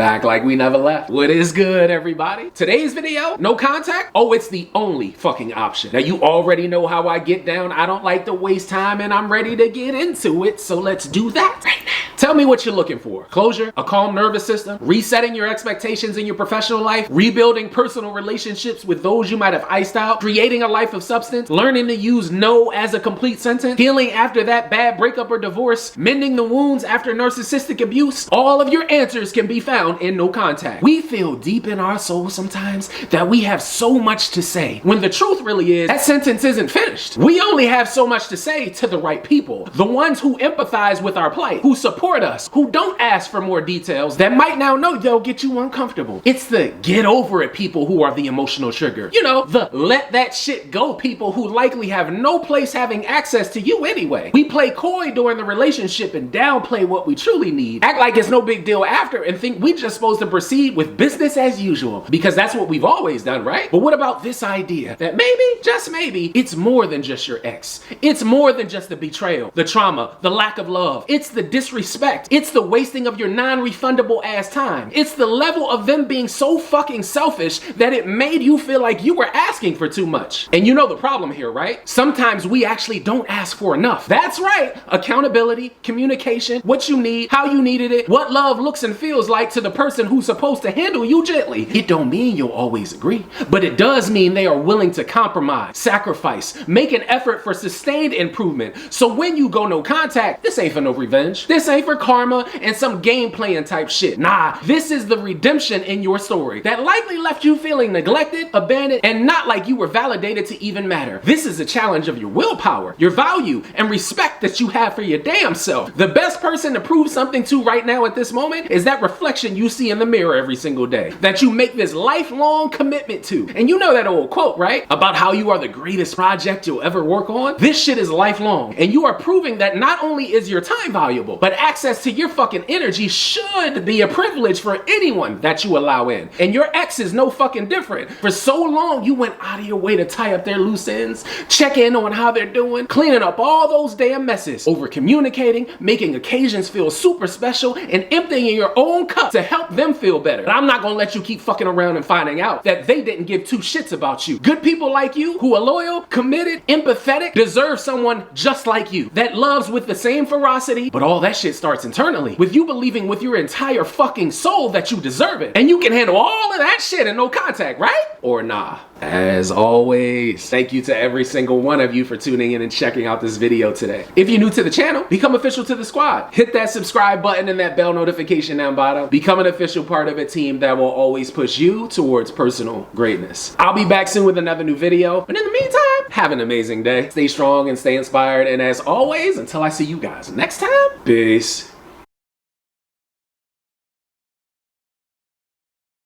Back like we never left. What is good, everybody? Today's video, no contact? Oh, it's the only fucking option. Now, you already know how I get down. I don't like to waste time, and I'm ready to get into it, so let's do that right now. Tell me what you're looking for. Closure, a calm nervous system, resetting your expectations in your professional life, rebuilding personal relationships with those you might have iced out, creating a life of substance, learning to use no as a complete sentence, healing after that bad breakup or divorce, mending the wounds after narcissistic abuse. All of your answers can be found in no contact. We feel deep in our soul sometimes that we have so much to say, when the truth really is that sentence isn't finished. We only have so much to say to the right people, the ones who empathize with our plight, who support us, who don't ask for more details that might now know they'll get you uncomfortable. It's the get over it people who are the emotional trigger. You know, the let that shit go people who likely have no place having access to you anyway. We play coy during the relationship and downplay what we truly need, act like it's no big deal after, and think we just supposed to proceed with business as usual because that's what we've always done, right? But what about this idea that maybe, just maybe, it's more than just your ex. It's more than just the betrayal, the trauma, the lack of love. It's the disrespect. It's the wasting of your non-refundable ass time. It's the level of them being so fucking selfish that it made you feel like you were asking for too much. And you know the problem here, right? Sometimes we actually don't ask for enough. That's right. Accountability, communication, what you need, how you needed it, what love looks and feels like to the person who's supposed to handle you gently. It don't mean you'll always agree, but it does mean they are willing to compromise, sacrifice, make an effort for sustained improvement. So when you go no contact, this ain't for no revenge. This ain't for karma and some game playing type shit. Nah, this is the redemption in your story that likely left you feeling neglected, abandoned, and not like you were validated to even matter. This is a challenge of your willpower, your value, and respect that you have for your damn self. The best person to prove something to right now at this moment is that reflection you see in the mirror every single day, that you make this lifelong commitment to. And you know that old quote, right? About how you are the greatest project you'll ever work on? This shit is lifelong. And you are proving that not only is your time valuable, but access to your fucking energy should be a privilege for anyone that you allow in. And your ex is no fucking different. For so long, you went out of your way to tie up their loose ends, check in on how they're doing, cleaning up all those damn messes, over communicating, making occasions feel super special, and emptying your own cup to help them feel better. But I'm not gonna let you keep fucking around and finding out that they didn't give two shits about you. Good people like you, who are loyal, committed, empathetic, deserve someone just like you, that loves with the same ferocity, but all that shit starts internally, with you believing with your entire fucking soul that you deserve it. And you can handle all of that shit in no contact, right? Or nah. As always, thank you to every single one of you for tuning in and checking out this video today. If you're new to the channel, become official to the squad. Hit that subscribe button and that bell notification down bottom. Become an official part of a team that will always push you towards personal greatness. I'll be back soon with another new video. But in the meantime, have an amazing day. Stay strong and stay inspired. And as always, until I see you guys next time, peace.